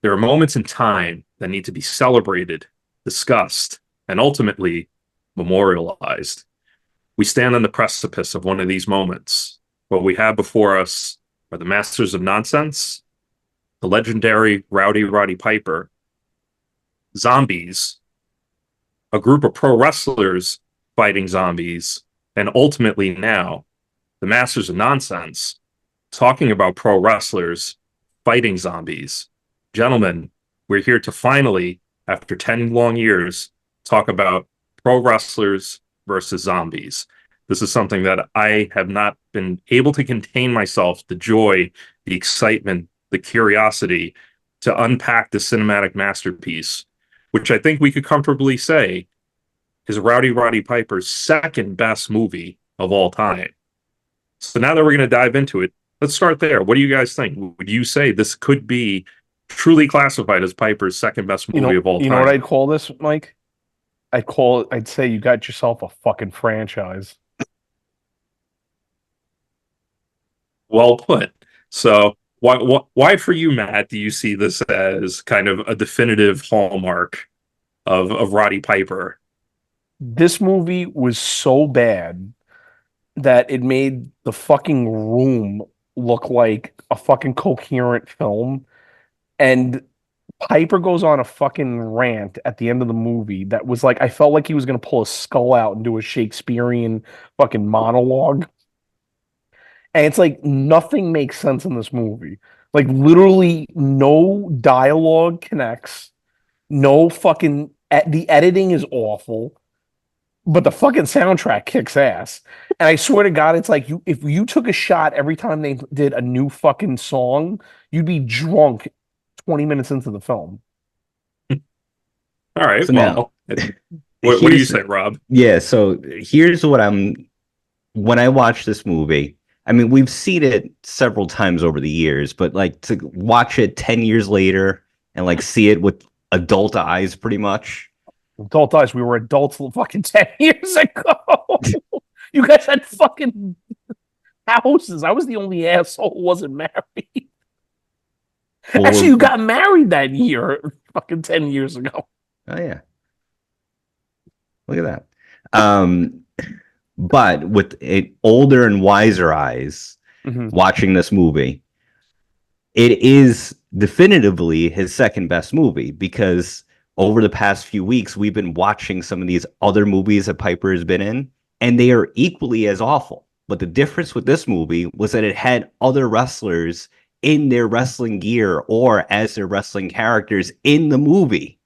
There are moments in time that need to be celebrated, discussed, and ultimately memorialized. We stand on the precipice of one of these moments. What we have before us are the masters of nonsense, the legendary Roddy Piper, zombies, a group of pro wrestlers fighting zombies, and ultimately now the masters of nonsense talking about pro wrestlers fighting zombies. Gentlemen, we're here to finally, after 10 long years, talk about pro wrestlers versus zombies. This is something that I have not been able to contain myself, the joy, the excitement, the curiosity to unpack the cinematic masterpiece, which I think we could comfortably say is Roddy Piper's second best movie of all time. So now that we're going to dive into it, let's start there. What do you guys think? Would you say this could be truly classified as Piper's second best movie of all You know what time? I'd call this, Mike? I'd say you got yourself a fucking franchise. Well put. So why for you, Matt, do you see this as kind of a definitive hallmark of Roddy Piper? This movie was so bad that it made the fucking room look like a fucking coherent film. And Piper goes on a fucking rant at the end of the movie that was like, I felt like he was gonna pull a skull out and do a Shakespearean fucking monologue. And it's like nothing makes sense in this movie. Like literally no dialogue connects. No fucking the editing is awful, but the fucking soundtrack kicks ass. And I swear to God, it's like you if you took a shot every time they did a new fucking song, you'd be drunk 20 minutes into the film. All right. So now, Well, what do you here's say, Rob? yeah. So here's what I'm when I watch this movie. I mean, we've seen it several times over the years, but like to watch it 10 years later and like see it with adult eyes, pretty much. Adult us, we were adults fucking 10 years ago. You guys had fucking houses. I was the only asshole who wasn't married. Actually, Well, you got married that year, fucking 10 years ago. oh yeah, look at that. Um, but with it older and wiser eyes, Mhm. watching this movie, it is definitively his second best movie because over the past few weeks, we've been watching some of these other movies that Piper has been in, and they are equally as awful. But the difference with this movie was that it had other wrestlers in their wrestling gear or as their wrestling characters in the movie.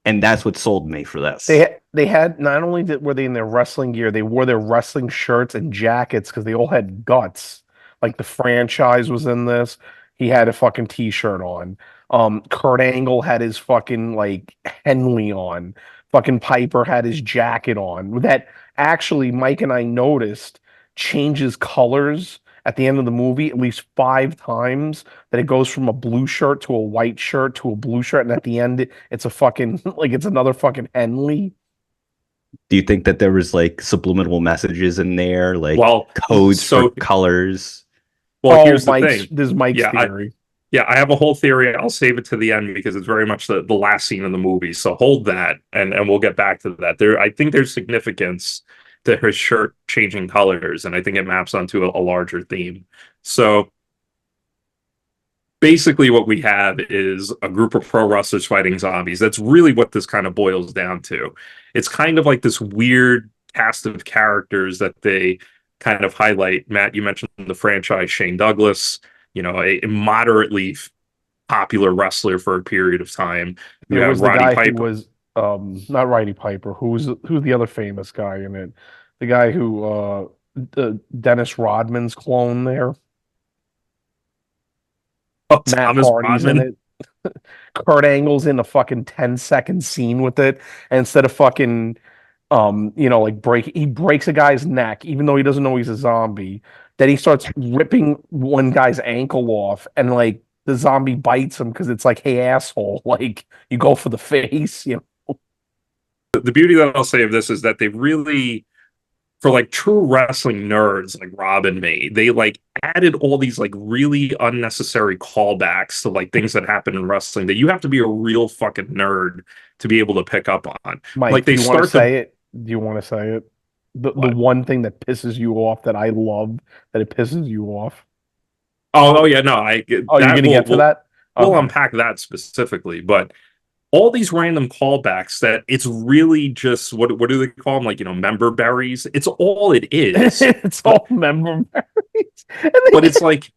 And that's what sold me for this. They had not only were they in their wrestling gear, they wore their wrestling shirts and jackets because they all had guts. Like the franchise was in this. He had a fucking t-shirt on. Kurt Angle had his fucking like Henley on. Fucking Piper had his jacket on. That actually Mike and I noticed changes colors at the end of the movie at least 5 times. That it goes from a blue shirt to a white shirt to a blue shirt, and at the end it's a fucking like it's another fucking Henley. Do you think that there was like subliminal messages in there, like Well, codes for so colors? Oh, here's the thing. This is Mike's Yeah, I theory. yeah, I have a whole theory. I'll save it to the end because it's very much the last scene in the movie. So hold that and we'll get back to that. I think there's significance to her shirt changing colors, and I think it maps onto a larger theme. So basically what we have is a group of pro wrestlers fighting zombies. That's really what this kind of boils down to. It's kind of like this weird cast of characters that they kind of highlight. Matt, you mentioned the franchise Shane Douglas, a moderately popular wrestler for a period of time. You There have was the Roddy guy who Piper. was not Roddy Piper. Who's the other famous guy in it? The guy who Dennis Rodman's clone there. Oh, Matt Thomas Hardy's in Rodman. it. Kurt Angle's in a fucking 10-second scene with it. And instead of fucking like he breaks a guy's neck, even though he doesn't know he's a zombie. Then he starts ripping one guy's ankle off, and like the zombie bites him because it's like, hey asshole, like you go for the face. The beauty that I'll say of this is that they really for like true wrestling nerds like Rob and me, they like added all these like really unnecessary callbacks to like things that happen in wrestling that you have to be a real fucking nerd to be able to pick up on. Mike, Like do they you want to start to say it? Do you want to say it? The what? one thing that pisses you off that I love that it pisses you off. Oh yeah, no, I Oh, you're that gonna will get to that? we'll Okay. unpack that specifically, but all these random callbacks that it's really just what do they call them? Like, member berries. It's all it is. It's But all member berries. And but they it's like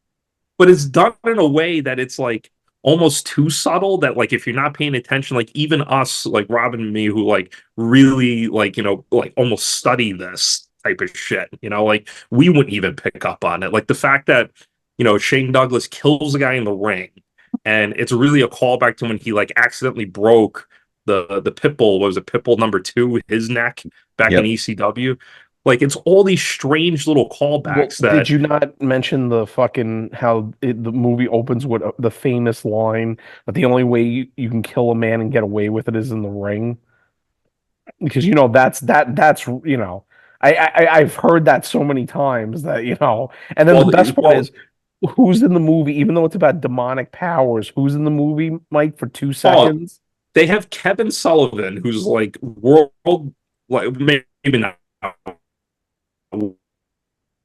but it's done in a way that it's like almost too subtle that like if you're not paying attention, like even us, like Robin and me, who like really like, like almost study this type of shit, like we wouldn't even pick up on it. Like the fact that, Shane Douglas kills a guy in the ring, and it's really a callback to when he like accidentally broke the Pitbull, what was it, Pitbull number 2, his neck back in Yep. ECW. Like it's all these strange little Well, callbacks did that you not mention the fucking the movie opens with the famous line that the only way you can kill a man and get away with it is in the ring? Because that's I've heard that so many times that and then the best part well is who's in the movie, even though it's about demonic powers, who's in the movie, Mike, for two oh seconds? they have Kevin Sullivan, who's like world, like maybe not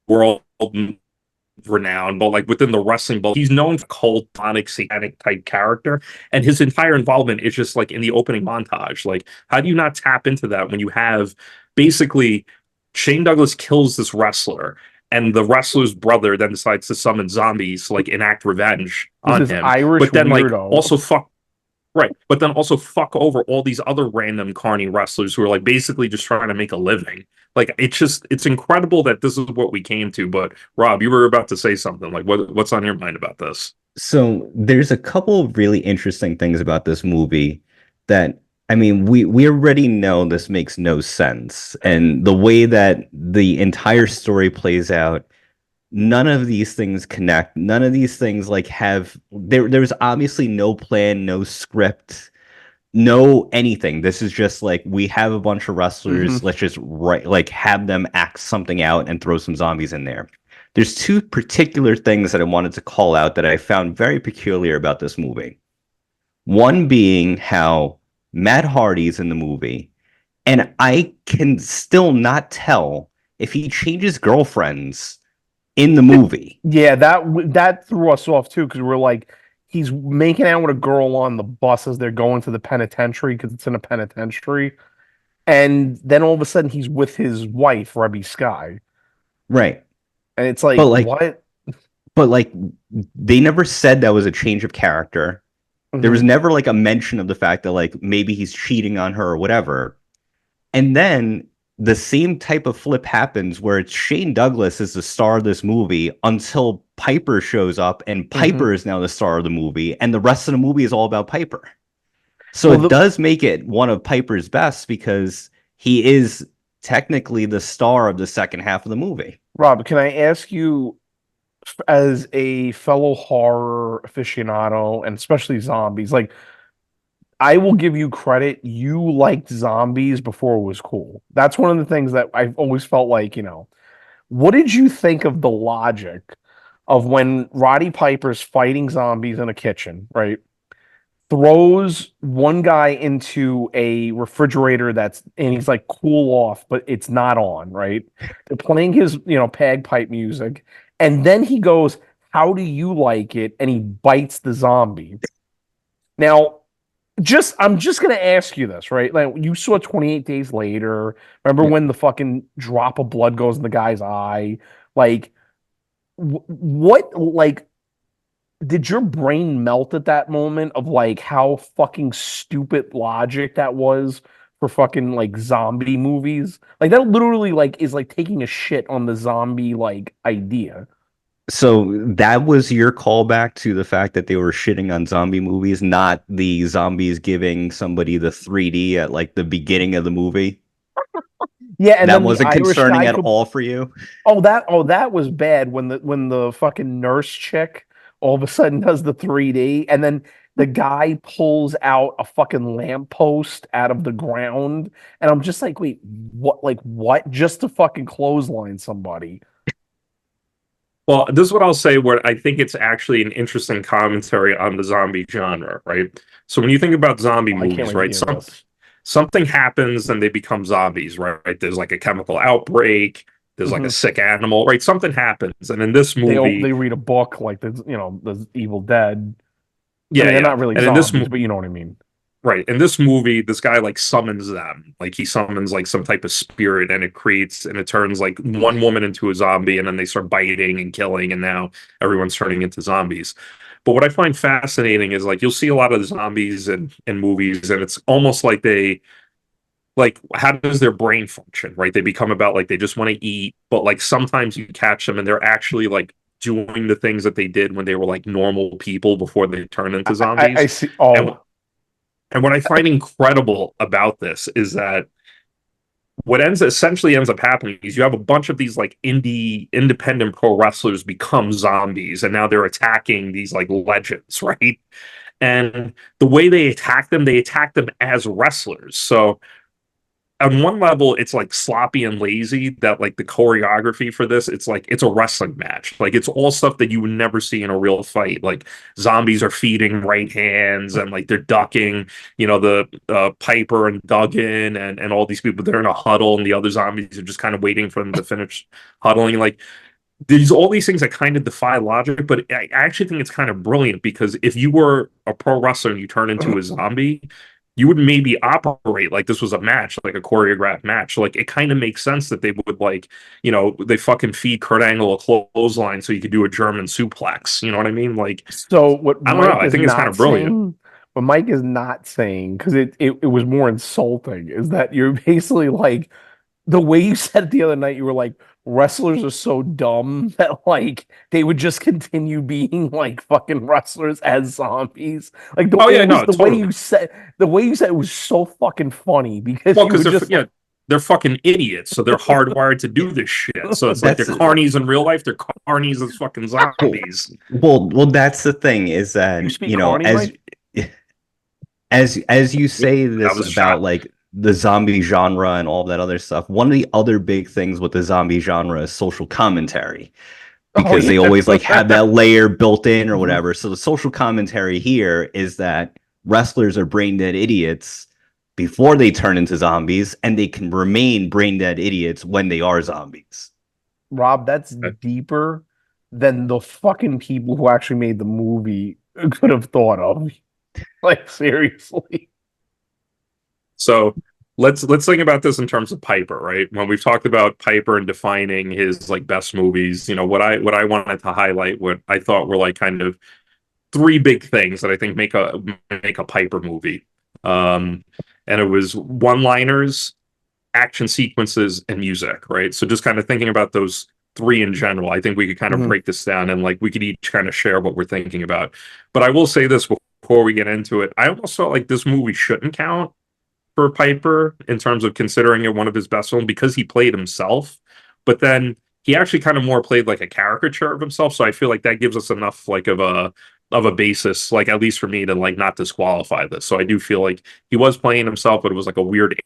world renowned, but like within the wrestling, but he's known for cult, tonic, satanic type character, and his entire involvement is just like in the opening montage. Like, how do you not tap into that when you have basically Shane Douglas kills this wrestler, and the wrestler's brother then decides to summon zombies to like enact revenge With on this him, Irish but then like weirdo. also fuck. Right. But then also fuck over all these other random carny wrestlers who are like basically just trying to make a living. Like it's incredible that this is what we came to. But Rob, you were about to say something. Like what's on your mind about this? So there's a couple of really interesting things about this movie that I mean, we already know this makes no sense. And the way that the entire story plays out, none of these things connect. None of these things like have there's obviously no plan, no script, no anything. This is just like we have a bunch of Hmm. wrestlers, let's just have them act something out and throw some zombies in there. There's two particular things that I wanted to call out that I found very peculiar about this movie. One being how Matt Hardy's in the movie, and I can still not tell if he changes girlfriends in the movie. Yeah, that threw us off too because we're like, he's making out with a girl on the bus as they're going to the penitentiary because it's in a penitentiary, and then all of a sudden he's with his wife, Rebby Sky, Right. and it's like, But like what? but like they never said that was a change of character. There was Hmm. never like a mention of the fact that like maybe he's cheating on her or whatever. And then the same type of flip happens where it's Shane Douglas is the star of this movie until Piper shows up, and Hmm. Piper is now the star of the movie, and the rest of the movie is all about Piper. So Well, it does make it one of Piper's best because he is technically the star of the second half of the movie. Rob, can I ask you, as a fellow horror aficionado, and especially zombies, like I will give you credit, you liked zombies before it was cool. That's one of the things that I've always felt like, what did you think of the logic of when Roddy Piper's fighting zombies in a kitchen, right? Throws one guy into a refrigerator and he's like cool off, but it's not on, right? They're playing his, bagpipe music, and then he goes, "How do you like it?" And he bites the zombie. Now, I'm just gonna ask you this, right? Like you saw 28 Days Later. Remember Yeah. when the fucking drop of blood goes in the guy's eye? Like, what? Like, did your brain melt at that moment of like how fucking stupid logic that was for fucking like zombie movies? Like that literally like is like taking a shit on the zombie like idea. So that was your callback to the fact that they were shitting on zombie movies, not the zombies giving somebody the 3D at like the beginning of the movie. Yeah, and That then the wasn't Irish concerning guy at could. all for you. Oh, that was bad when the fucking nurse chick all of a sudden does the 3D, and then the guy pulls out a fucking lamppost out of the ground, and I'm just like, wait, what? Like what? Just to fucking clothesline somebody? Well, this is what I'll say where I think it's actually an interesting commentary on the zombie genre, right? So when you think about zombie Oh, I can't movies, wait to right? hear this. Something happens and they become zombies, right? There's like a chemical outbreak, there's like a Mhm. sick animal, right? Something happens. And in this They movie, read a book like the Evil Dead. I yeah, mean, they're yeah. not really And in this zombies, but you know what I mean. right, in this movie, this guy like summons them. Like he summons like some type of spirit and it creates and it turns like one woman into a zombie and then they start biting and killing and now everyone's turning into zombies. But what I find fascinating is like you'll see a lot of zombies in movies and it's almost like they like how does their brain function, right? They become about like they just want to eat, but like sometimes you catch them and they're actually like doing the things that they did when they were like normal people before they turn into I zombies. see. And Oh, and what I find incredible about this is that what ends up happening is you have a bunch of these like independent pro wrestlers become zombies and now they're attacking these like legends, right? And the way they attack them as wrestlers. So on one level it's like sloppy and lazy that like the choreography for this it's like it's a wrestling match, like it's all stuff that you would never see in a real fight, like zombies are feeding right hands and like they're ducking, the Piper and Duggan and all these people, they're in a huddle and the other zombies are just kind of waiting for them to finish huddling, like these all these things that kind of defy logic, but I actually think it's kind of brilliant because if you were a pro wrestler and you turn into a zombie, you would maybe operate like this was a match, like a choreographed match. So like it kind of makes sense that they would like, they fucking feed Kurt Angle a clothesline so you could do a German suplex. You know what I mean? Like, so what I don't know. Mike I is think it's kind not of brilliant. saying, what Mike is not saying, because it was more insulting, is that you're basically like the way you said it the other night, you were like, wrestlers are so dumb that like they would just continue being like fucking wrestlers as zombies. Like Oh yeah, it was no, totally. the way you said it was so fucking funny because Well, you because were just like, they're fucking idiots, so they're hardwired to do this shit. So it's like they're That's carnies in real life, they're carnies as fucking well, zombies. well, that's the thing is that, you speak Carney, Mike? as you say That this was about shot. like the zombie genre and all that other stuff, one of the other big things with the zombie genre is social commentary, Oh because yeah. they always like have that layer built in or Mhm. whatever. So the social commentary here is that wrestlers are brain dead idiots before they turn into zombies, and they can remain brain dead idiots when they are zombies. Rob, that's deeper than the fucking people who actually made the movie could have thought of. Like seriously. So let's think about this in terms of Piper, right? When we've talked about Piper and defining his like best movies, what I wanted to highlight, what I thought were like kind of three big things that I think make a Piper movie. Um, and it was one-liners, action sequences, and music, right? So just kind of thinking about those three in general, I think we could kind of Mhm. break this down and like we could each kind of share what we're thinking about. But I will say this before we get into it. I almost felt like this movie shouldn't count for Piper in terms of considering it one of his best films because he played himself, but then he actually kind of more played like a caricature of himself. So I feel like that gives us enough like of a basis, like at least for me to like not disqualify this. So I do feel like he was playing himself, but it was like a weird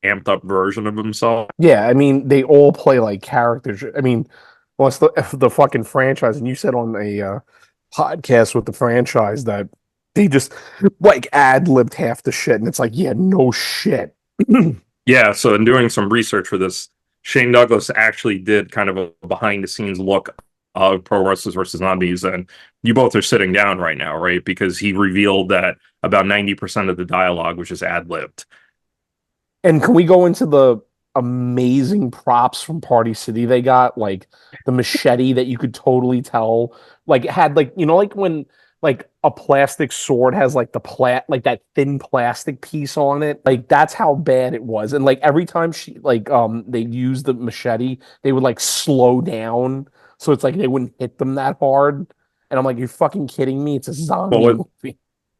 amped up version of himself. Yeah, I mean, they all play like characters. I mean, well, it's the fucking franchise, and you said on a podcast with the franchise that they just like ad-libbed half the shit, and it's like, yeah, no shit. Yeah. So in doing some research for this, Shane Douglas actually did kind of a behind the scenes look of Pro Wrestlers versus Zombies, and you both are sitting down right now, right? Because he revealed that about 90% of the dialogue was just ad libbed. And can we go into the amazing props from Party City they got? Like the machete that you could totally tell, like it had like like when like a plastic sword has like the like that thin plastic piece on it. Like that's how bad it was. And like every time she like they used the machete, they would like slow down so it's like they wouldn't hit them that hard. And I'm like, you're fucking kidding me? It's a Well, zombie what movie.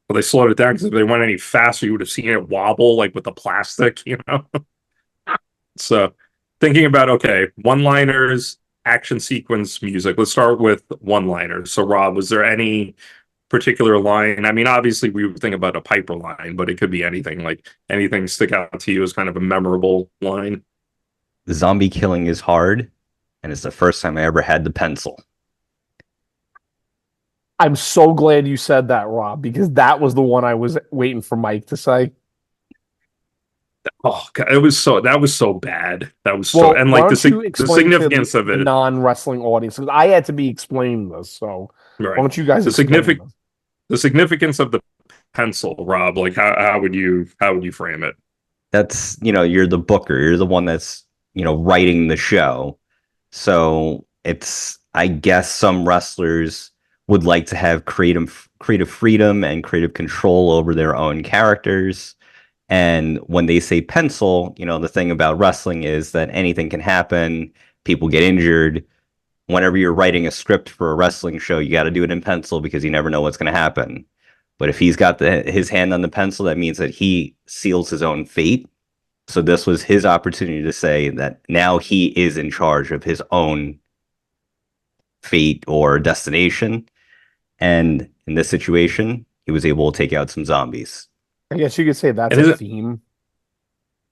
Well, they slowed it down because if they went any faster, you would have seen it wobble like with the plastic. So thinking about, okay, one-liners, action sequence music. Let's start with one-liners. So Rob, was there any particular line? I mean, obviously we would think about a Piper line, but it could be anything. Like anything stick out to you as kind of a memorable line? Zombie killing is hard, and it's the first time I ever had the pencil. I'm so glad you said that, Rob, because that was the one I was waiting for Mike to say. Oh, God, it was so that was so bad. That was so Well, and why like don't you the explain to significance of the it, non-wrestling audience? Because I had to be explained this, so why right? don't you guys The explain this? significance of the pencil, Rob. Like how would you frame it? That's, you're the booker, you're the one that's, writing the show. So it's, I guess some wrestlers would like to have creative freedom and creative control over their own characters. And when they say pencil, the thing about wrestling is that anything can happen. People get injured. Whenever you're writing a script for a wrestling show, you got to do it in pencil because you never know what's going to happen. But if he's got his hand on the pencil, that means that he seals his own fate. So this was his opportunity to say that now he is in charge of his own fate or destination. And in this situation, he was able to take out some zombies. I guess you could say that's And a is it theme.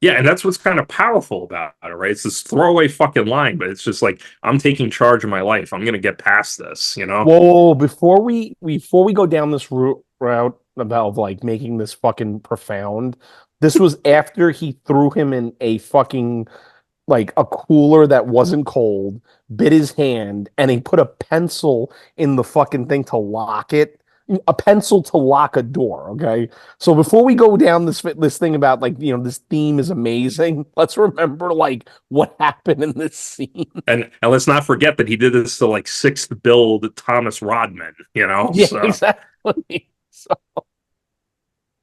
Yeah, and that's what's kind of powerful about it, right? It's this throwaway fucking line, but it's just like I'm taking charge of my life. I'm gonna get past this, you know? Whoa, before we go down this route about like making this fucking profound, this was after he threw him in a fucking like a cooler that wasn't cold, bit his hand, and he put a pencil in the fucking thing to lock it. A pencil to lock a door. Okay, so before we go down this thing about like this theme is amazing, let's remember like what happened in this scene. And let's not forget that he did this to like sixth build Thomas Rodman, you know? Yeah, So exactly. So,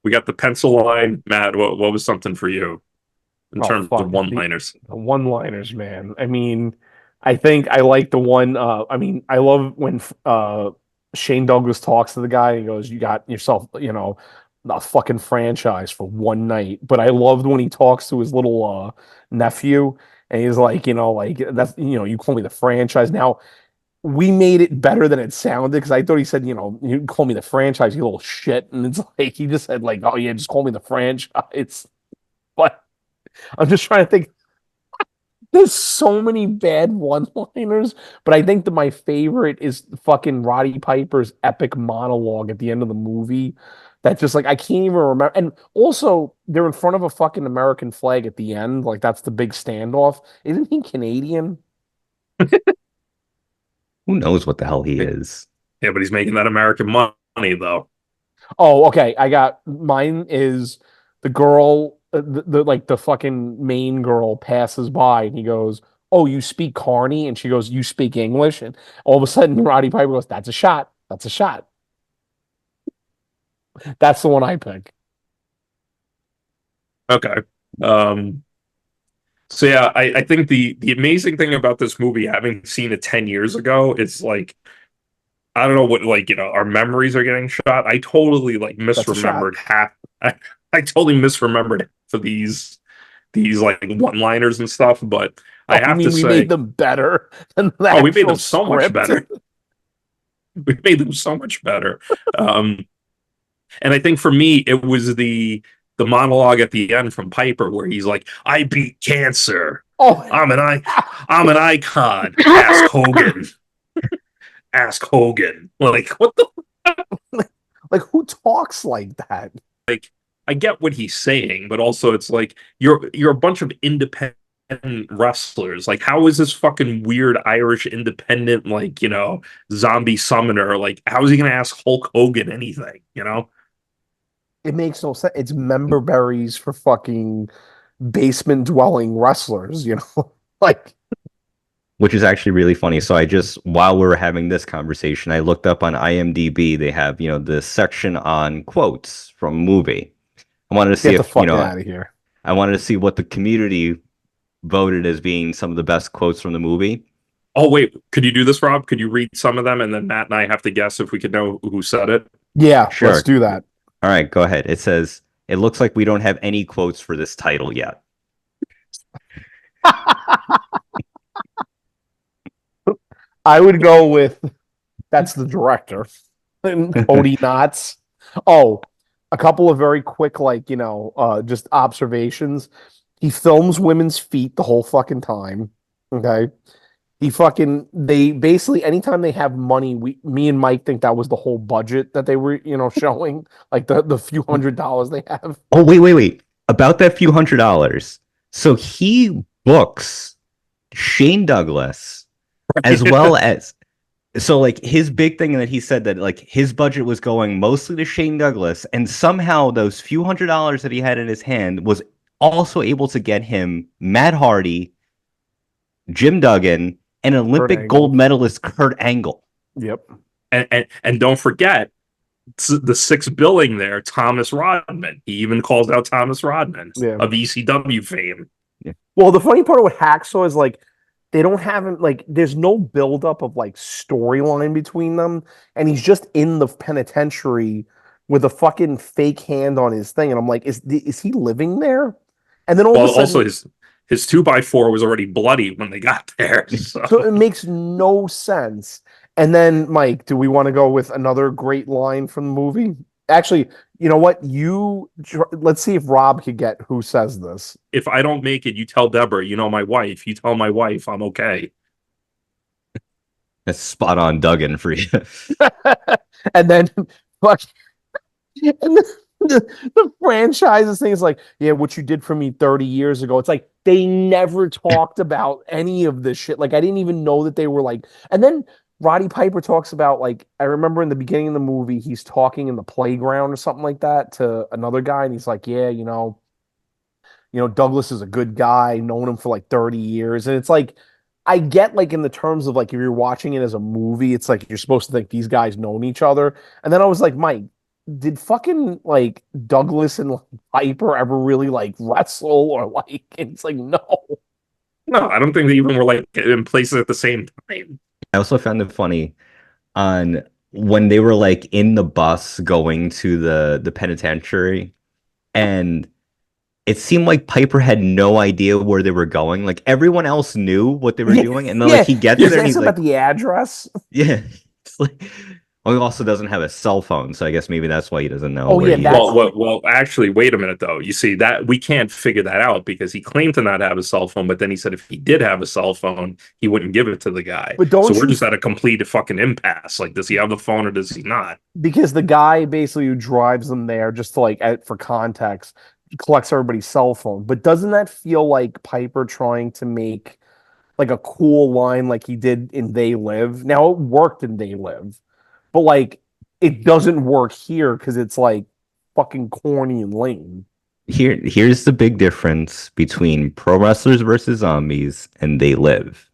we got the pencil line. Matt, what was something for you in oh terms of fuck one-liners? the one-liners, man. I mean, I think I like the one. I mean, I love when Shane Douglas talks to the guy and he goes, "You got yourself, a fucking franchise for one night." But I loved when he talks to his little nephew and he's like, like that's you call me the franchise. Now we made it better than it sounded because I thought he said, you call me the franchise, you little shit, and it's like he just said like, oh yeah, just call me the franchise. But I'm just trying to think. There's so many bad one-liners, but I think that my favorite is fucking Roddy Piper's epic monologue at the end of the movie. That just like I can't even remember. And also, they're in front of a fucking American flag at the end. Like that's the big standoff. Isn't he Canadian? Who knows what the hell he is? Yeah, but he's making that American money though. Oh, okay. I got mine is the girl, the like the fucking main girl passes by and he goes, "Oh, you speak Carney?" And she goes, "You speak English?" And all of a sudden, Roddy Piper goes, "That's a shot. That's a shot." That's the one I pick. Okay. Um, so yeah, I think the amazing thing about this movie, having seen it 10 years ago, it's like I don't know what like our memories are getting shot. I totally like That's a shot. misremembered half. I totally misremembered for these like one-liners and stuff. But I Oh, you have to mean we made say, them better than the oh, we made them actual so much script? better. We made them so much better. Um, and I think for me, it was the monologue at the end from Piper where he's like, "I beat cancer. Oh, I'm an icon. Ask Hogan. Ask Hogan." Like, what the like who talks like that? like I get what he's saying, but also it's like you're a bunch of independent wrestlers. Like, how is this fucking weird Irish independent like zombie summoner? Like, how is he gonna ask Hulk Hogan anything? You know? It makes no sense. It's member berries for fucking basement dwelling wrestlers, like Which is actually really funny. So I just, while we were having this conversation, I looked up on IMDb. They have, this section on quotes from a movie. I wanted to see get the if, fuck out of here. I wanted to see what the community voted as being some of the best quotes from the movie. Oh wait, could you do this, Rob? Could you read some of them, and then Matt and I have to guess if we could know who said it? Yeah, let's Sure. do that. All right, go ahead. It says, it looks like we don't have any quotes for this title yet. I would go with that's the director. Cody knots. Oh, a couple of very quick, like, just observations. He films women's feet the whole fucking time. Okay. They basically, anytime they have money, me and Mike think that was the whole budget that they were, showing, like the few $100s they have. Oh, wait. About that few $100. So he books Shane Douglas as well as so like his big thing that he said that like his budget was going mostly to Shane Douglas, and somehow those few $100 that he had in his hand was also able to get him Matt Hardy, Jim Duggan, and Olympic gold medalist Kurt Angle. Yep. And don't forget the sixth billing there, Thomas Rodman. He even calls out Thomas Rodman of ECW fame. Yeah. Well, the funny part with Hacksaw is like they don't have him, like there's no buildup of like storyline between them, and he's just in the penitentiary with a fucking fake hand on his thing, and I'm like, is he living there? And then all of a sudden, also his 2x4 was already bloody when they got there. So it makes no sense. And then, Mike, do we want to go with another great line from the movie? Actually, you know what? Let's see if Rob could get who says this. If I don't make it, you tell Deborah, my wife. You tell my wife I'm okay. That's spot on Duggan for you. And then, the franchises thing is like, yeah, what you did for me 30 years ago. It's like they never talked about any of this shit. Like I didn't even know that they were like. And then Roddy Piper talks about, like, I remember in the beginning of the movie, he's talking in the playground or something like that to another guy, and he's like, yeah, Douglas is a good guy, known him for like 30 years. And it's like, I get, like, in the terms of like if you're watching it as a movie, it's like you're supposed to think these guys known each other. And then I was like, Mike, did fucking like Douglas and Piper ever really like wrestle or like? And it's like, no, I don't think they even were like in places at the same time. I also found it funny on when they were like in the bus going to the penitentiary, and it seemed like Piper had no idea where they were going. Like everyone else knew what they were doing, and then like he gets there and he's like, about the address. Yeah, it's like. Well, he also doesn't have a cell phone, so I guess maybe that's why he doesn't know. Oh, yeah, well, actually, wait a minute, though. You see, that we can't figure that out because he claimed to not have a cell phone, but then he said if he did have a cell phone, he wouldn't give it to the guy. But so we're just at a complete fucking impasse. Like, does he have the phone or does he not? Because the guy basically who drives them there, just to like, for context, collects everybody's cell phone. But doesn't that feel like Piper trying to make like a cool line like he did in They Live? Now, it worked in They Live. But like, it doesn't work here because it's like fucking corny and lame. Here's the big difference between Pro Wrestlers versus Zombies and They Live.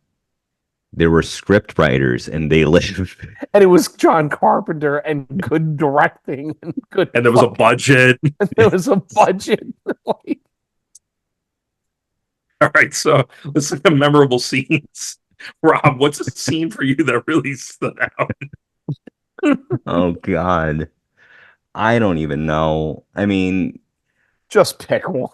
There were script writers and They Live. And it was John Carpenter and good directing and good. And there was a budget. And there was a budget. Like... All right, so let's look at memorable scenes. Rob, what's a scene for you that really stood out? Oh God, I don't even know. I mean, just pick one.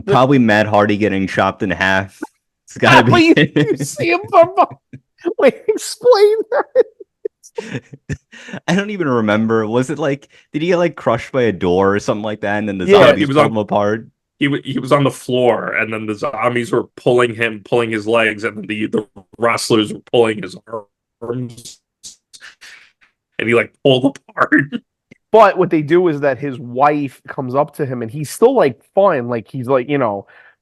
Probably Matt Hardy getting chopped in half. It's gotta be. You see him from... Wait, explain that. I don't even remember. Was it like, did he get like crushed by a door or something like that, and then the zombies pulled him apart? He was on the floor, and then the zombies were pulling his legs, and then the wrestlers were pulling his arms. And he like pulled apart. But what they do is that his wife comes up to him and he's still like fine, like he's like,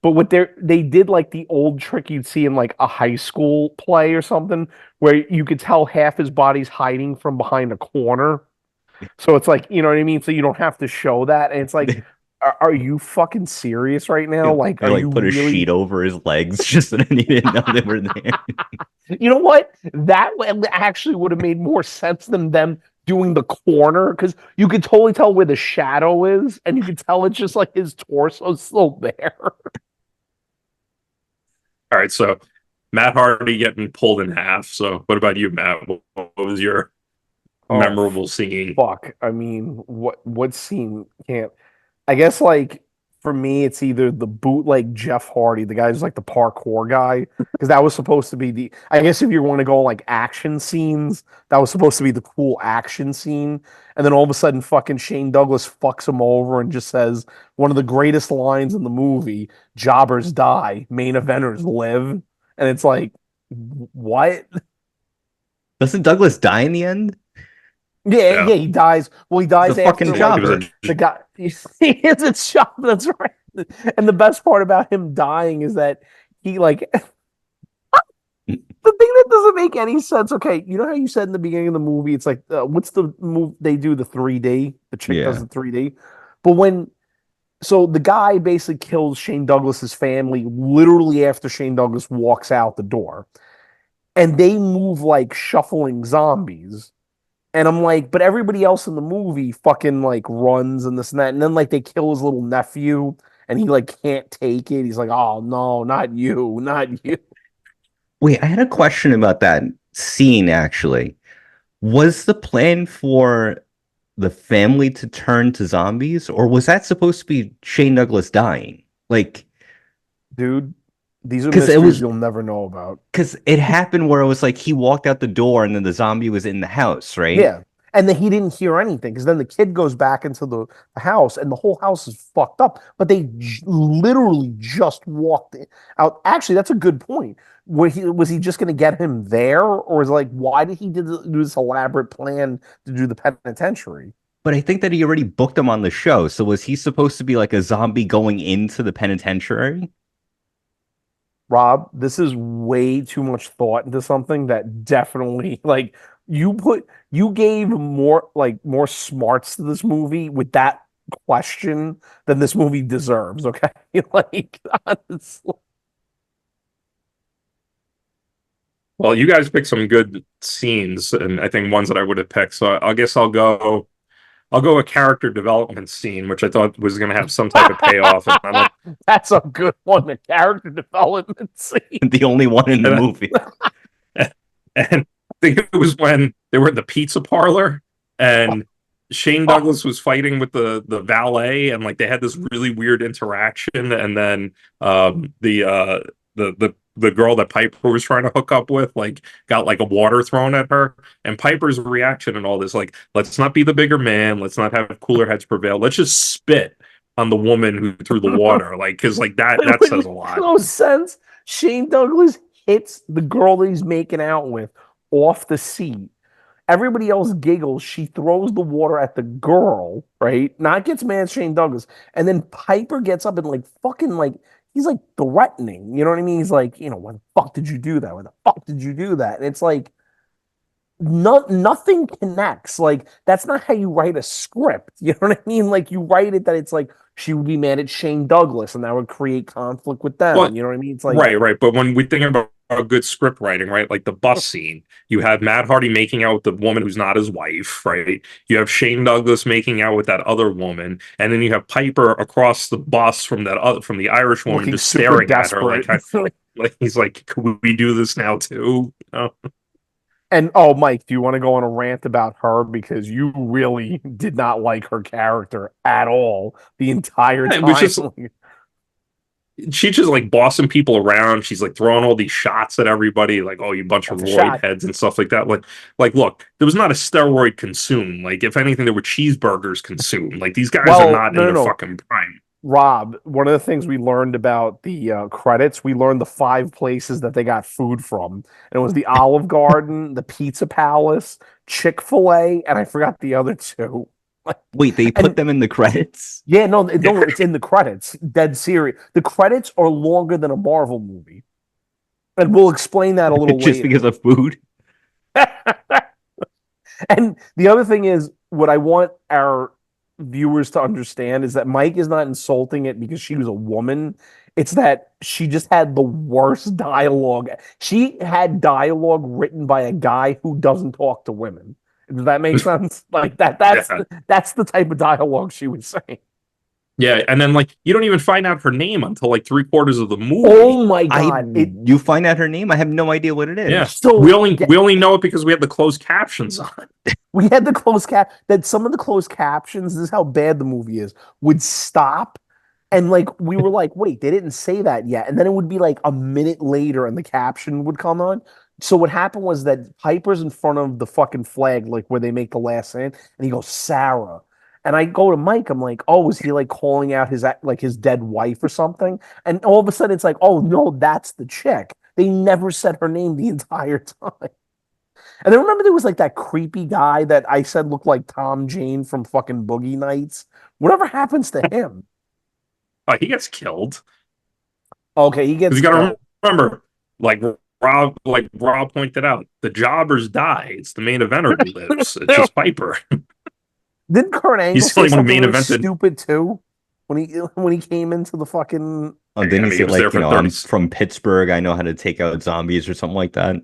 but what they did like the old trick you'd see in like a high school play or something where you could tell half his body's hiding from behind a corner. So it's like, you know what I mean? So you don't have to show that. And it's like, are you fucking serious right now? Like, are you put a sheet over his legs just so that he didn't know they were there? You know what? That actually would have made more sense than them doing the corner, because you could totally tell where the shadow is, and you could tell it's just like his torso's still there. All right, so Matt Hardy getting pulled in half. So what about you, Matt? What was your memorable scene? Fuck. I mean, what scene can't... I guess like For me, it's either the bootleg Jeff Hardy, the guy who's like the parkour guy, because that was supposed to be the. I guess if you want to go like action scenes, that was supposed to be the cool action scene, and then all of a sudden, fucking Shane Douglas fucks him over and just says one of the greatest lines in the movie: "Jobbers die, main eventers live," and it's like, what? Doesn't Douglas die in the end? Yeah, Yeah. yeah, he dies. Well, he He's dies a fucking after like He was jobber. a the guy. He is a shop. That's right. And the best part about him dying is that he like the thing that doesn't make any sense. Okay, you know how you said in the beginning of the movie, it's like what's the move they do, the 3D? The chick does Yeah. the 3D, but when so the guy basically kills Shane Douglas's family literally after Shane Douglas walks out the door, and they move like shuffling zombies. And I'm like, but everybody else in the movie fucking like runs and this and that. And then like they kill his little nephew and he like can't take it. He's like, oh no, not you, not you. Wait, I had a question about that scene actually. Was the plan for the family to turn to zombies, or was that supposed to be Shane Douglas dying? Like, Dude, these are because it mysteries was you'll never know about. because it happened where it was like he walked out the door and then the zombie was in the house, right? Yeah. And then he didn't hear anything because then the kid goes back into the house and the whole house is fucked up. But they literally just walked out. Actually, that's a good point. Was he just going to get him there, or was like why did he do this elaborate plan to do the penitentiary? But I think that he already booked him on the show. So was he supposed to be like a zombie going into the penitentiary? Rob, this is way too much thought into something that definitely like you gave more smarts to this movie with that question than this movie deserves, okay? Like honestly. Well, you guys picked some good scenes, and I think ones that I would have picked. So I guess I'll go a character development scene, which I thought was going to have some type of payoff, and I don't. That's a good one, the character development scene. The only one in the movie. And I think it was when they were in the pizza parlor, and Shane Douglas was fighting with the valet, and like they had this really weird interaction, and then the girl that Piper was trying to hook up with like got like a water thrown at her, and Piper's reaction and all this like, let's not be the bigger man, let's not have cooler heads prevail, let's just spit on the woman who threw the water, like because like that says a lot. No sense. Shane Douglas hits the girl that he's making out with off the seat. Everybody else giggles. She throws the water at the girl, right? Not gets mad at Shane Douglas. And then Piper gets up and like fucking like he's like threatening. You know what I mean? He's like, why the fuck did you do that? Why the fuck did you do that? And it's like nothing connects. Like that's not how you write a script. You know what I mean? Like you write it that it's like she would be mad at Shane Douglas and that would create conflict with them. Well, You know what I mean? It's like right. But when we think about a good script writing, right? Like the bus scene, you have Matt Hardy making out with the woman who's not his wife, right? You have Shane Douglas making out with that other woman, and then you have Piper across the bus from the Irish woman looking just super staring at her, desperate. like he's like, could we do this now too? And oh, Mike, do you want to go on a rant about her because you really did not like her character at all the entire It time? was just she's just like bossing people around. She's like throwing all these shots at everybody, like, oh, you bunch of That's a roid shot. heads and stuff like that. Like, look, there was not a steroid consumed. Like, if anything, there were cheeseburgers consumed. Like, these guys are Well, not in their no. fucking prime. Rob, one of the things we learned about the credits, we learned the 5 places that they got food from. And it was the Olive Garden, the Pizza Palace, Chick-fil-A, and I forgot the other 2. Wait, they put them in the credits? Yeah, no, it's in the credits. Dead serious. The credits are longer than a Marvel movie. And we'll explain that a little Just later. because of food? And the other thing is, what I want our viewers to understand is that Mike is not insulting it because she was a woman. It's that she just had the worst dialogue. She had dialogue written by a guy who doesn't talk to women. Does that make sense? Like that's the type of dialogue she was saying. Yeah, and then like you don't even find out her name until like 3/4 of the movie. Oh my god! You find out her name? I have no idea what it is. Yeah, So we only know it because we have the closed captions on. We had the closed cap that some of the closed captions, this is how bad the movie is, would stop And like we were like, wait, they didn't say that yet. And then it would be like a minute later and the caption would come on. So what happened was that Piper's in front of the fucking flag, like where they make the last stand, and he goes, Sarah. And I go to Mike, I'm like, oh, is he like calling out his dead wife or something? And all of a sudden it's like, oh no, that's the chick. They never said her name the entire time. And then remember there was like that creepy guy that I said looked like Tom Jane from fucking Boogie Nights. Whatever happens to him? He gets killed. Okay, he Because gets you got killed. to remember, like Rob pointed out, the jobbers die. It's the main eventer who lives. It's just Piper. Didn't Kurt Angle He's the say only one who something main really evented. stupid too when he came into the fucking Oh, didn't he He say was there like, for I'm 30. from Pittsburgh, I know how to take out zombies or something like that?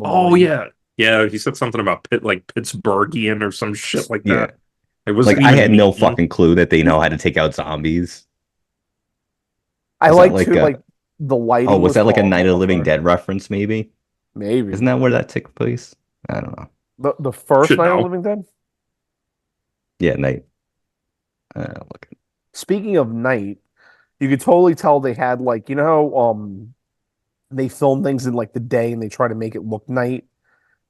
Oh probably? yeah, yeah. He said something about Pittsburghian or some shit like Yeah. that. It wasn't Like I even had no mean. fucking clue that they know how to take out zombies. I Was that like like to a like the oh, lighting was was that like a Night of the horrible. Living Okay, Dead reference, maybe? maybe Isn't that where that took place? I don't know. the first Should Night of the know. Living Dead. Yeah, Night. Look. Speaking of night, you could totally tell they had like how they film things in like the day and they try to make it look night.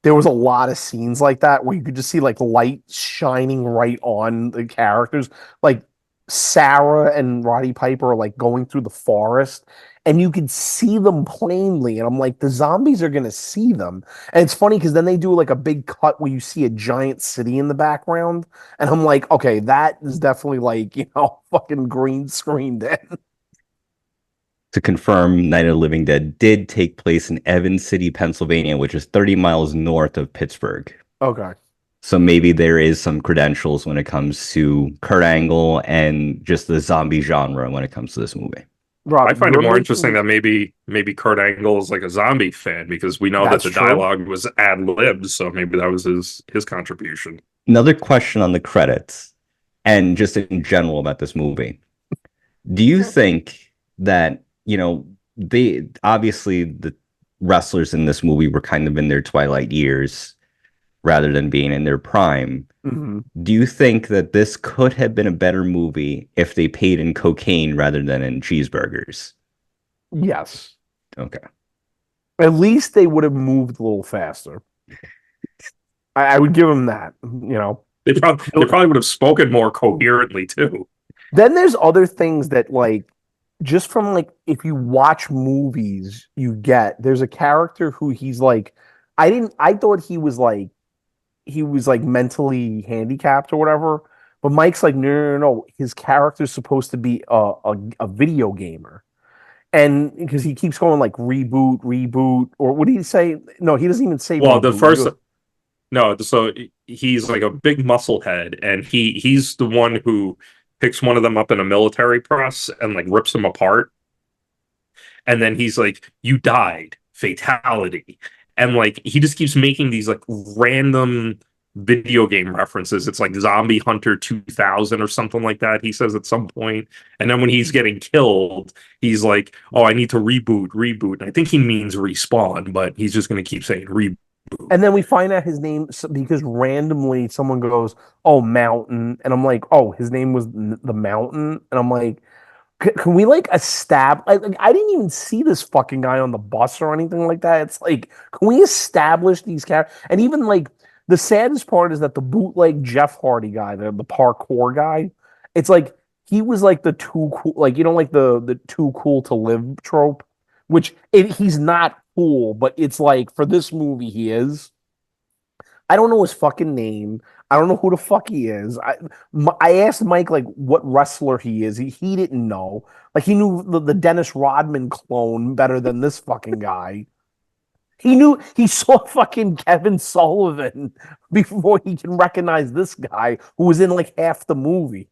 There was a lot of scenes like that where you could just see like light shining right on the characters. Like Sarah and Roddy Piper are like going through the forest and you could see them plainly. And I'm like, the zombies are gonna see them. And it's funny because then they do like a big cut where you see a giant city in the background. And I'm like, okay, that is definitely like, fucking green screened in. To confirm, Night of the Living Dead did take place in Evans City, Pennsylvania, which is 30 miles north of Pittsburgh. Okay. So maybe there is some credentials when it comes to Kurt Angle and just the zombie genre when it comes to this movie. I Rob, find it you're more making interesting that maybe Kurt Angle is like a zombie fan because we know that that's the true. dialogue was ad-libbed, so maybe that was his contribution. Another question on the credits and just in general about this movie. Do you think that, they obviously the wrestlers in this movie were kind of in their twilight years rather than being in their prime? Mhm. Do you think that this could have been a better movie if they paid in cocaine rather than in cheeseburgers? Yes. Okay. At least they would have moved a little faster. I would give them that. They probably would have spoken more coherently too. Then there's other things that like just from like if you watch movies, there's a character who he's like I thought he was like mentally handicapped or whatever. But Mike's like, no, no, no, no. His character's supposed to be a video gamer. And because he keeps going like reboot, reboot, or what did he say? No, he doesn't even say Well, the reboot. He first goes, no, so he's like a big muscle head, and he's the one who picks one of them up in a military press and like rips them apart, and then he's like, "You died, fatality," and like he just keeps making these like random video game references. It's like Zombie Hunter 2000 or something like that. He says at some point, and then when he's getting killed, he's like, "Oh, I need to reboot, reboot." And I think he means respawn, but he's just going to keep saying reboot. and then we find out his name because randomly someone goes, "Oh, Mountain," and I'm like, "Oh, his name was the Mountain," and I'm like, can we like establish? Like, I didn't even see this fucking guy on the bus or anything like that. It's like, can we establish these characters? And even like the saddest part is that the bootleg Jeff Hardy guy, the parkour guy, it's like he was like the too cool, like like the too cool to live trope, which he's not cool, but it's like for this movie he is. I don't know his fucking name. I don't know who the fuck he is. I asked Mike like what wrestler he is. He didn't know. Like he knew the Dennis Rodman clone better than this fucking guy. He saw fucking Kevin Sullivan before he can recognize this guy who was in like half the movie.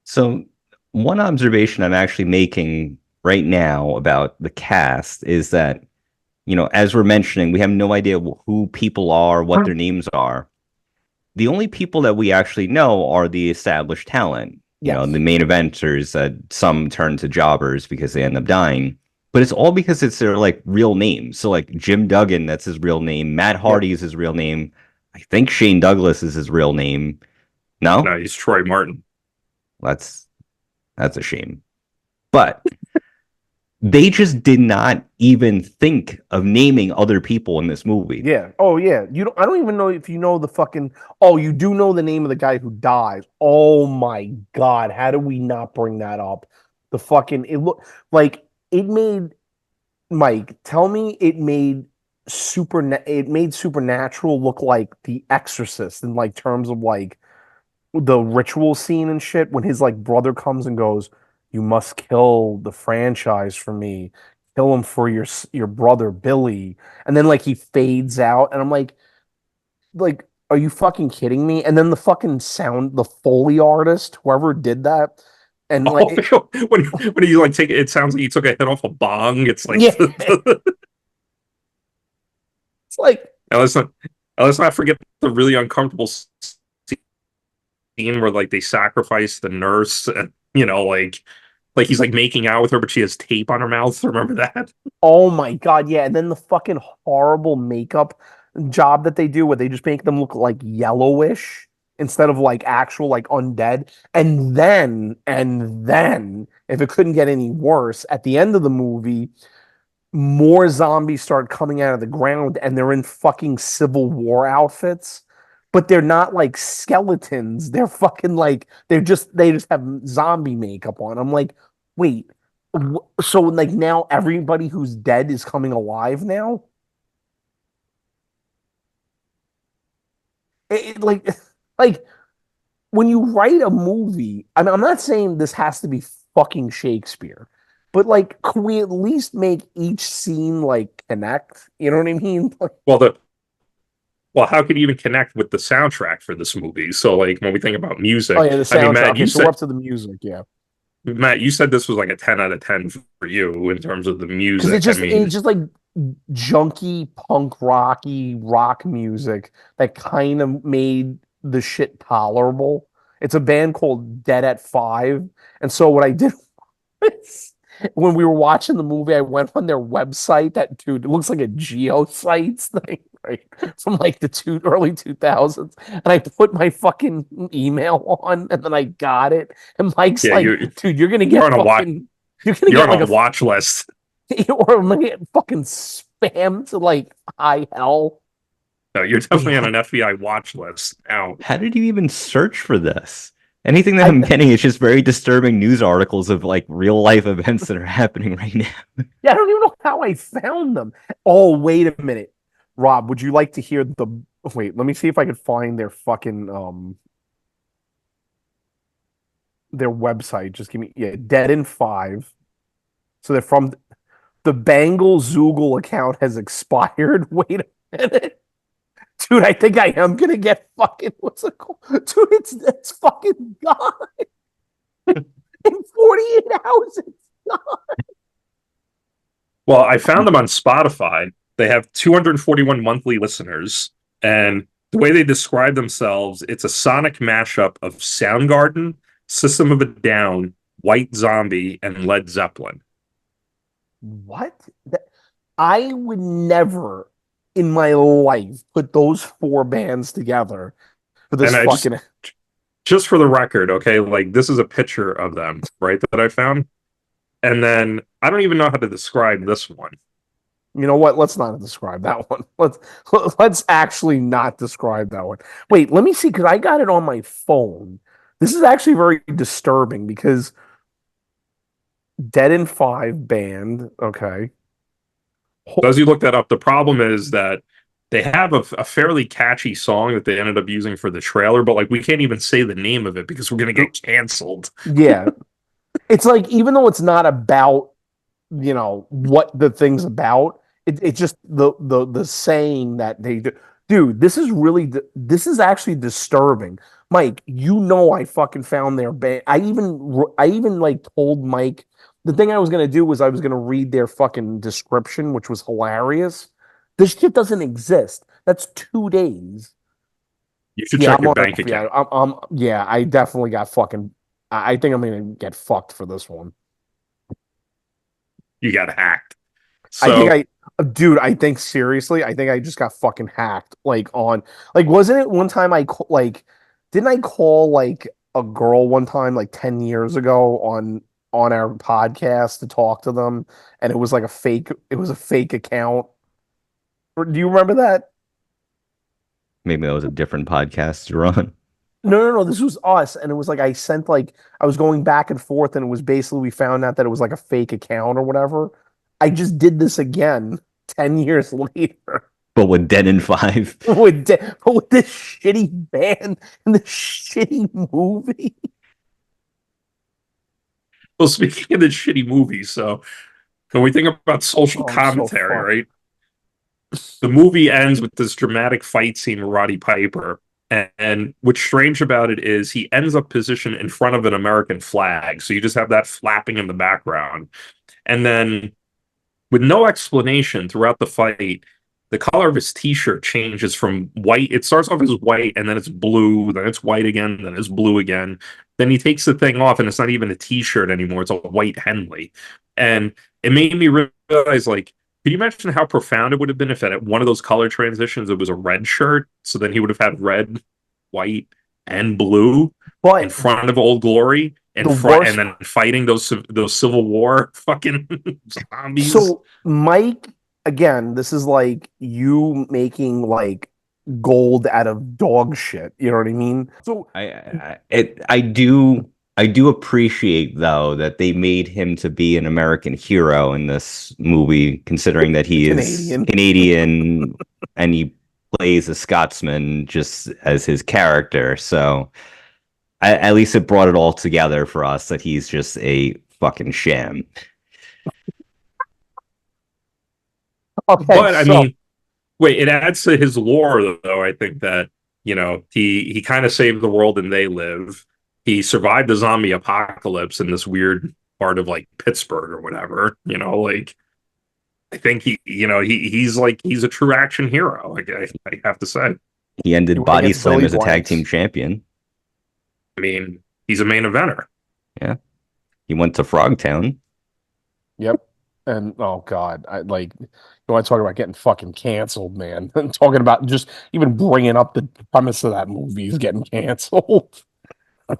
So one observation I'm actually making right now about the cast is that, as we're mentioning, we have no idea who people are, what their names are. The only people that we actually know are the established talent, Yes. the main eventers that some turn to jobbers because they end up dying. But it's all because it's their like real names. So like Jim Duggan, that's his real name. Matt Yep. Hardy is his real name. I think Shane Douglas is his real name. No? No, he's Troy Martin. That's That's a shame. But they just did not even think of naming other people in this movie. Yeah. Oh yeah. You don't. I don't even know if you know the fucking. Oh, you do know the name of the guy who dies. Oh my God! How do we not bring that up? The fucking. It look like it made Mike. Tell me it made It made Supernatural look like The Exorcist in like terms of like the ritual scene and shit when his like brother comes and goes, "You must kill the franchise for me. Kill him for your brother Billy." And then like he fades out, and I'm like, are you fucking kidding me? And then the fucking sound, the Foley artist, whoever did that, and like, Oh, when you like take it, it sounds like you took a hit off a bong. It's like yeah, it's like, now let's not forget the really uncomfortable scene where like they sacrifice the nurse, and, like he's like making out with her, but she has tape on her mouth. Remember that? oh my God, yeah. And then the fucking horrible makeup job that they do where they just make them look like yellowish instead of like actual like undead. And then, if it couldn't get any worse, at the end of the movie, more zombies start coming out of the ground and they're in fucking Civil War outfits. But they're not like skeletons. They're fucking like they just have zombie makeup on. I'm like, wait, so like now everybody who's dead is coming alive now? Like like when you write a movie, I mean, I'm not saying this has to be fucking Shakespeare, but like, can we at least make each scene like connect? You know what I mean? Like, Well, the well, how could you even connect with the soundtrack for this movie? So, like when we think about oh music, yeah, the I mean, soundtrack. Okay, so we're up to the music, yeah. Matt, you said this was like a 10 out of 10 for you in terms of the Because music. I it's mean, just like junky rock music that kind of made the shit tolerable. It's a band called Dead at Five, and so what I did was when we were watching the movie, I went on their website. That dude, it looks like a geosites thing, right? From like the early 2000s, and I put my fucking email on, and then I got it. And Mike's yeah, like, "Dude, you're gonna you're get on a watch fucking, you're gonna you're get on like a watch list. or I'm gonna get fucking spammed to like high hell." No, you're definitely on Yeah, an FBI watch list now. How did you even search for this? Anything that I I'm getting is just very disturbing news articles of like real life events that are happening right now. yeah, I don't even know how I found them. Oh, wait a minute, Rob, would you like to hear the? Wait, let me see if I could find their fucking their website. Just give me Dead in Five. So they're from the Bangle Zoogle account has expired. Wait a minute. Dude, I think I am gonna get fucking what's it called? Dude, it's fucking gone in 48 hours. It's gone. Well, I found them on Spotify. They have 241 monthly listeners, and the way they describe themselves, it's a sonic mashup of Soundgarden, System of a Down, White Zombie, and Led Zeppelin. What? I would never in my life put those four bands together for this And I fucking. just for the record, okay, like this is a picture of them, right, that I found. And then I don't even know how to describe this one. You know what? Let's not describe that one. Let's actually not describe that one. Wait, let me see because I got it on my phone. This is actually very disturbing because Dead in Five band. Okay. So as you look that up, the problem is that they have a fairly catchy song that they ended up using for the trailer, but like we can't even say the name of it because we're gonna get canceled. Yeah, it's like even though it's not about what the thing's about, it's just the saying that they do. Dude, this is actually disturbing. Mike, I fucking found their band. I even like told Mike the thing I was gonna do was I was gonna read their fucking description, which was hilarious. This shit doesn't exist. That's 2 days. You should Yeah, check I'm your on. bank Yeah, account. yeah. I definitely got fucking. I think I'm gonna get fucked for this one. You got hacked. I think So dude, I think seriously, I think I just got fucking hacked. Like wasn't it one time like, didn't I call like a girl one time, like 10 years ago, on our podcast to talk to them, and it was like it was a fake account. Do you remember that? Maybe that was a different podcast you're on. No. This was us, and it was like I was going back and forth, and it was basically we found out that it was like a fake account or whatever. I just did this again 10 years later But with Den and Five. with this shitty band and this shitty movie. Well, speaking of the shitty movie, so when we think about social Oh, I'm so commentary, fucked. right? The movie ends with this dramatic fight scene with Roddy Piper. And what's strange about it is he ends up positioned in front of an American flag. So you just have that flapping in the background. And then, with no explanation throughout the fight, the color of his t-shirt changes from white. It starts off as white, and then it's blue, then it's white again, then it's blue again. Then he takes the thing off, and it's not even a t-shirt anymore. It's a white Henley. And it made me realize, like, can you imagine how profound it would have been if at one of those color transitions it was a red shirt? So then he would have had red, white, and blue in But front of Old Glory, the and worst. then fighting those Civil War fucking zombies. So, Mike, again, this is like you making like gold out of dog shit. You know what I mean? So, I do appreciate though that they made him to be an American hero in this movie, considering that he is Canadian. Canadian and he plays a Scotsman just as his character. So at least it brought it all together for us that he's just a fucking sham. Okay, But I so mean, wait, it adds to his lore, though. I think that he kind of saved the world and they live. He survived the zombie apocalypse in this weird part of like Pittsburgh or whatever. Like I think he's a true action hero. I have to say. He you ended went Body against Slam Billy as a tag Blanks. team champion. I mean, he's a main eventer. Yeah. He went to Frogtown. Yep. And oh God, I like you want to talk about getting fucking canceled, man. And talking about just even bringing up the premise of that movie is getting canceled.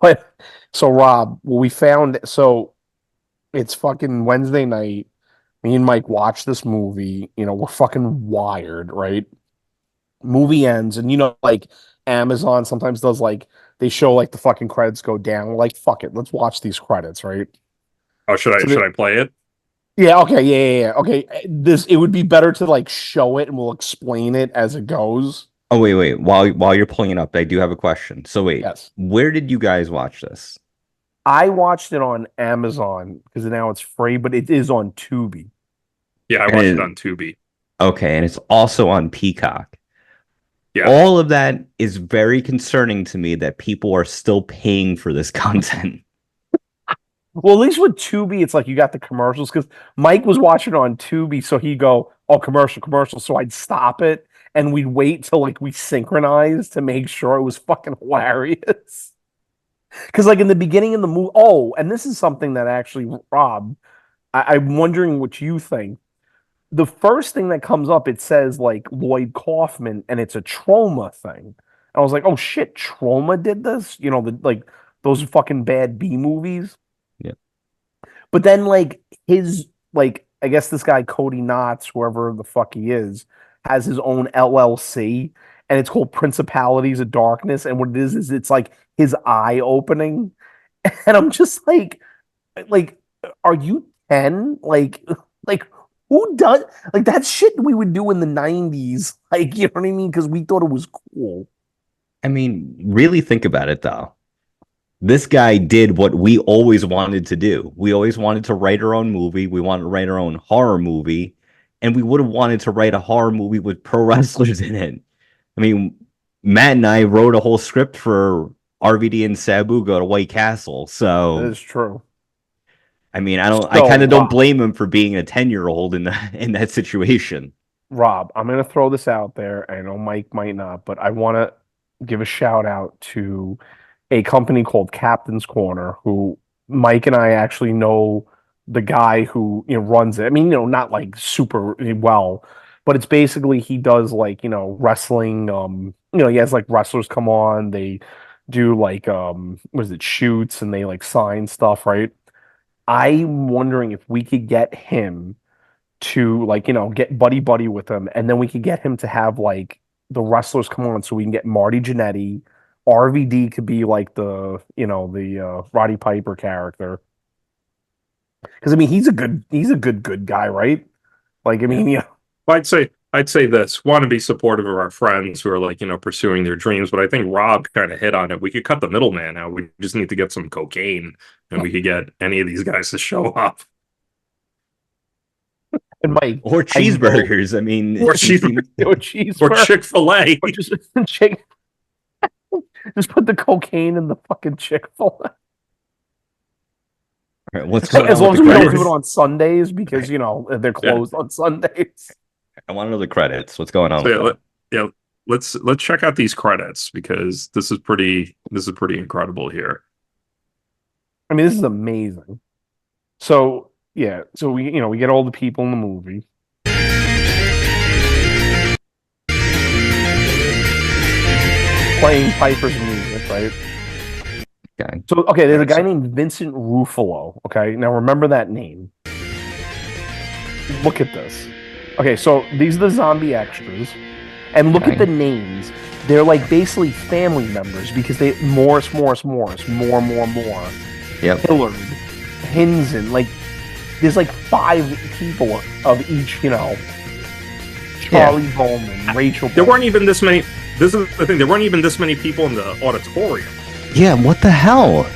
But so Rob, we found it's fucking Wednesday night. Me and Mike watch this movie. We're fucking wired, right? Movie ends, and like Amazon sometimes does like they show like the fucking credits go down. We're like, fuck it, let's watch these credits, right? Oh, should So I should I play it? yeah, okay, yeah. Okay, it would be better to like show it, and we'll explain it as it goes. Oh wait. While you're pulling it up, I do have a question. So wait, Yes, where did you guys watch this? I watched it on Amazon because now it's free, but it is on Tubi. Yeah, I And watched it on Tubi. okay, and it's also on Peacock. Yeah. All of that is very concerning to me that people are still paying for this content. Well, at least with Tubi, it's like you got the commercials because Mike was watching it on Tubi, so he'd go, "Oh, commercial." So I'd stop it, and we'd wait till like we synchronized to make sure it was fucking hilarious. Because like in the beginning of the movie, oh, and this is something that actually, Rob, I'm wondering what you think. The first thing that comes up, it says like Lloyd Kaufman, and it's a trauma thing. I was like, oh shit, trauma did this? Like those fucking bad B movies. Yeah. But then like his like I guess this guy Cody Knotts, whoever the fuck he is, has his own LLC, and it's called Principalities of Darkness. And what it is it's like his eye opening. And I'm just like, are you 10? Like who does like that shit we would do in the 90s? Like, you know what I mean? Because we thought it was cool. I mean, really think about it though. This guy did what we always wanted to do. We always wanted to write our own movie. We wanted to write our own horror movie, and we would have wanted to write a horror movie with pro wrestlers in it. I mean, Matt and I wrote a whole script for RVD and Sabu go to White Castle. That So, is true. I mean, I So, kind of don't Rob, blame him for being a 10-year-old in that situation. Rob, I'm gonna throw this out there. I know Mike might not, but I want to give a shout out to a company called Captain's Corner, who Mike and I actually know the guy who runs it. I mean, not like super well, but it's basically he does like wrestling. He has like wrestlers come on. They do like what is it, shoots, and they like sign stuff, right? I'm wondering if we could get him to like, get buddy buddy with him, and then we could get him to have like the wrestlers come on so we can get Marty Jannetty. RVD could be like the Roddy Piper character. Because I mean he's a good guy, right? Like I mean, yeah. I'd say this. Want to be supportive of our friends who are like, pursuing their dreams, but I think Rob kind of hit on it. We could cut the middleman out. We just need to get some cocaine and we could get any of these guys to show up. And Mike, Or cheeseburgers. I mean, Or cheeseburger. Chick-fil-A. Or just just put the cocaine in the fucking Chick-fil-A. Right, what's going As on long as with we the don't do credits? it on Sundays because they're closed on Sundays. I want to know the credits. What's going on So with yeah, let's check out these credits because this is pretty incredible here. I mean, this is amazing. So yeah, so we get all the people in the movie. Playing Piper's music, right? Okay. So okay, there's a guy named Vincent Ruffalo. Okay, now remember that name. Look at this. Okay, so these are the zombie extras, and look at the names. They're like basically family members because they Morris, more. Yep. Hillard, Hinson, like there's like 5 people of each, Charlie Bowman, Rachel. There weren't even this many. This is the thing. There weren't even this many people in the auditorium. Yeah, what the hell?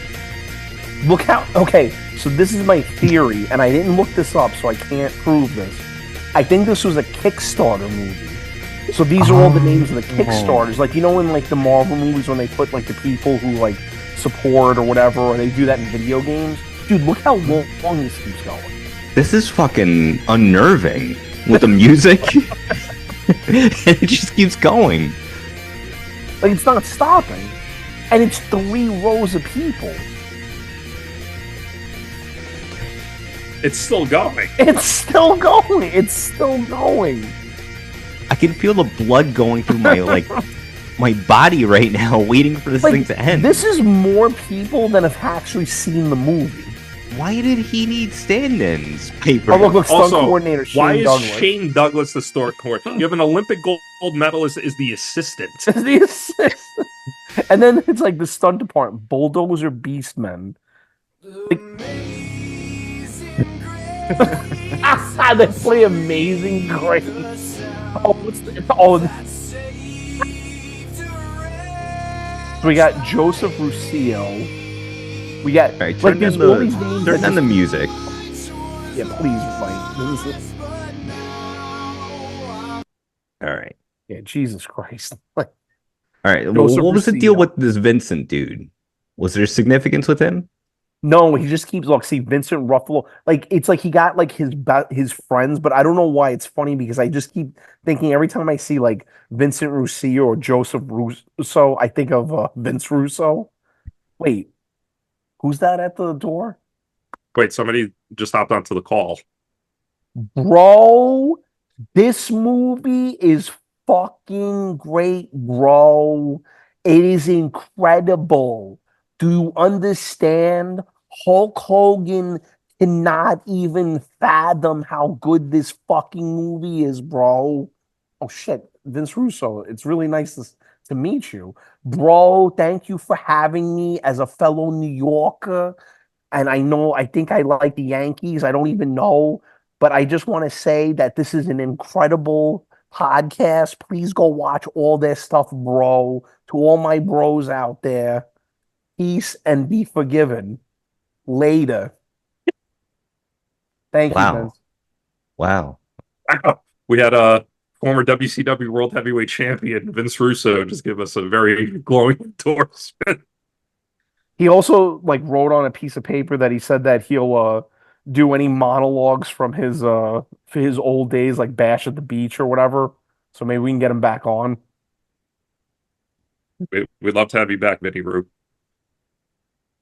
Look how. Okay, so this is my theory, and I didn't look this up, so I can't prove this. I think this was a Kickstarter movie. So these are all the names of the Kickstarters. Like, in like the Marvel movies when they put like the people who like support or whatever, or they do that in video games. Dude, look how long this keeps going. This is fucking unnerving with the music. It just keeps going. Like, it's not stopping. And it's 3 rows of people. It's still going. It's still going. It's still going. I can feel the blood going through my my body right now, waiting for this thing to end. This is more people than have actually seen the movie. Why did he need stand-ins? Piper. Oh, look, stunt Also, coordinator Shane why is Douglas. Shane Douglas the stunt coordinator? You have an Olympic gold medalist is the assistant. The assistant. And then it's like the stunt department, Bulldozer Beastmen. They play Amazing Grace. Oh, so we got Joseph Ruscio. We got All right, like there's all these names. Turn down the music. Yeah, please, Mike. All right. Yeah, Jesus Christ. All right. Joseph What was the deal Ruscio. with this Vincent dude? Was there significance with him? No, he just keeps see Vincent Ruffalo. Like it's like he got like his friends, but I don't know why. It's funny because I just keep thinking every time I see like Vincent Ruscio or Joseph Russo, I think of Vince Russo. Wait, who's that at the door? Wait, somebody just hopped onto the call. Bro, this movie is fucking great, bro. It is incredible. Do you understand? Hulk Hogan cannot even fathom how good this fucking movie is, bro. Oh shit, Vince Russo, it's really nice to meet you. Bro, thank you for having me as a fellow New Yorker. And I think I like the Yankees. I don't even know. But I just want to say that this is an incredible podcast. Please go watch all their stuff, bro. To all my bros out there, peace and be forgiven. Later. Thank you, Vince. Wow. We had a former WCW World Heavyweight Champion Vince Russo just give us a very glowing endorsement. He also wrote on a piece of paper that he said that he'll do any monologues from his for his old days, like Bash at the Beach or whatever. So maybe we can get him back on. We'd love to have you back, Vinny Rube.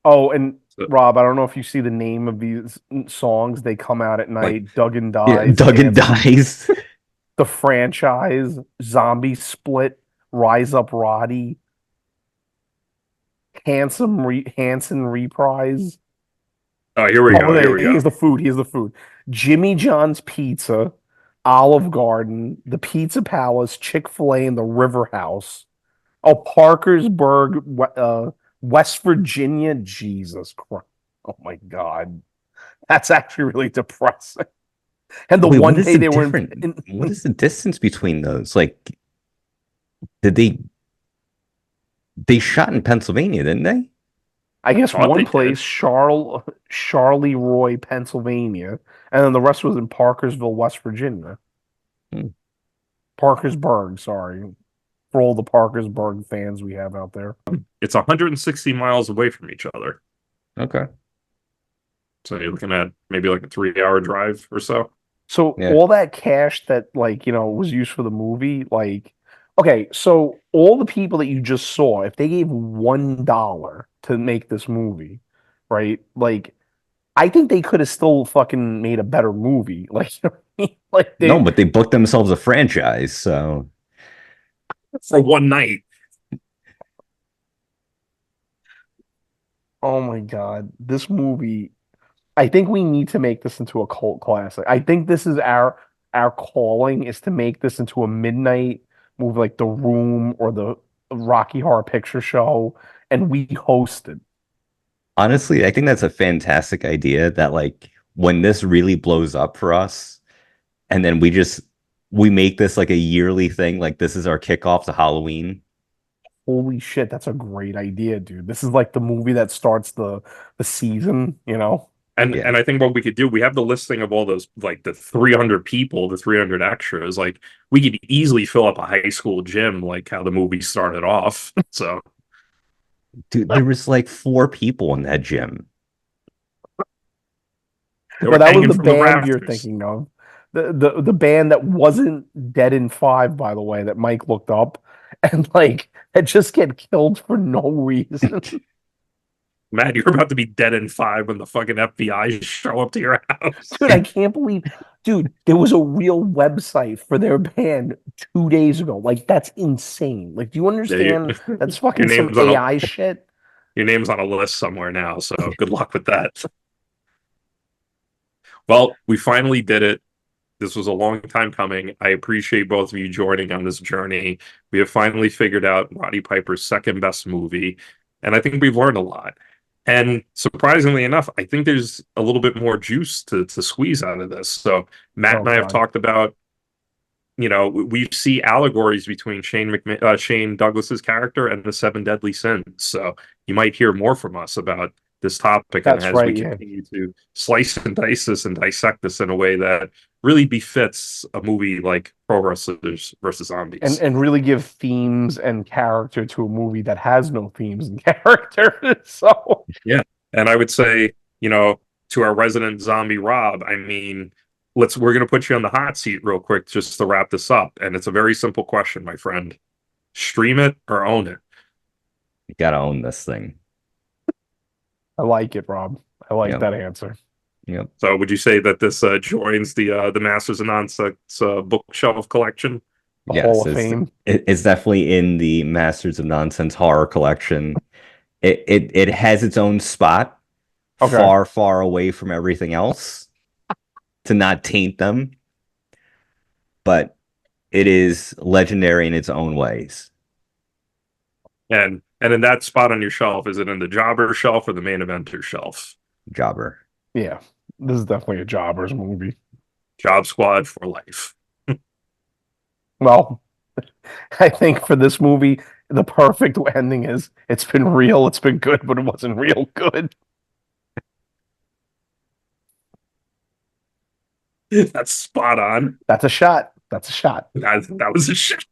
Oh, and Rob, I don't know if you see the name of these songs. They come out at night. Duggan Dies. Yeah, Duggan Dies. The Franchise, Zombie Split, Rise Up Roddy. Hanson reprise. Oh, here we Oh, go. Here we go. here's the food. Here's the food. Jimmy John's Pizza, Olive Garden, the Pizza Palace, Chick-fil-A, and the River House. Oh, Parkersburg, West Virginia. Jesus Christ. Oh my God. That's actually really depressing. And the Wait, what one is day the they were different? What is the distance between those? Like, did they shot in Pennsylvania, didn't they? I guess Thought one they place, did. Charleroi, Pennsylvania, and then the rest was in Parkersville, West Virginia. Hmm, Parkersburg, sorry, for all the Parkersburg fans we have out there. It's 160 miles away from each other. okay. So you're looking at maybe like a 3 hour drive or so. So Yeah. all that cash that was used for the movie, okay, so all the people that you just saw, if they gave $1 to make this movie, right? Like I think they could have still fucking made a better movie. Like No, they but they booked themselves a franchise, so For one night. oh my God, this movie, I think we need to make this into a cult classic. I think this is our calling is to make this into a midnight movie like The Room or the Rocky Horror Picture Show, and we host it. honestly, I think that's a fantastic idea that like when this really blows up for us, and then we make this like a yearly thing, like this is our kickoff to Halloween. Holy shit, that's a great idea, dude. This is like the movie that starts the season, you know? Yeah. And I think what we could do, we have the listing of all those, like the 300 people, the 300 extras. Like we could easily fill up a high school gym, like how the movie started off. So Dude, there was like four people in that gym. they No, were that was hanging the from the band you're rafters. thinking of. The band that wasn't Dead in Five, by the way, that Mike looked up and had just get killed for no reason. Matt, you're about to be dead in 5 when the fucking FBI show up to your house. Dude, I can't believe, dude, there was a real website for their band 2 days ago. Like, that's insane. Like, do you Yeah, understand? That's your fucking some name's on AI shit. your name's on a list somewhere now. So good luck with that. Well, we finally did it. This was a long time coming. I appreciate both of you joining on this journey. We have finally figured out Roddy Piper's second best movie, and I think we've learned a lot. And surprisingly enough, I think there's a little bit more juice to squeeze out of this. So Matt Oh, and I have God. talked about, we see allegories between Shane Douglas's character and the Seven Deadly Sins. So you might hear more from us about this topic, and That's as we right, yeah. continue to slice and dice this and dissect this in a way that really befits a movie like Pro Wrestlers versus Zombies. And really give themes and character to a movie that has no themes and character. So, Yeah. And I would say, to our resident zombie Rob, I mean, we're gonna put you on the hot seat real quick just to wrap this up. And it's a very simple question, my friend. Stream it or own it. You gotta own this thing. I like it, Rob. I like Yep. that answer. Yep. So would you say that this joins the Masters of Nonsense bookshelf collection? The Hall Yes, of Fame. it's definitely in the Masters of Nonsense horror collection. It has its own spot, Okay. far, far away from everything else to not taint them, but it is legendary in its own ways. And in that spot on your shelf, is it in the jobber shelf or the main eventer shelf? Jobber. Yeah. This is definitely a jobbers movie. Job Squad for life. Well, I think for this movie, the perfect ending is it's been real, it's been good, but it wasn't real good. That's spot on. That's a shot. That's a shot. That was a shit.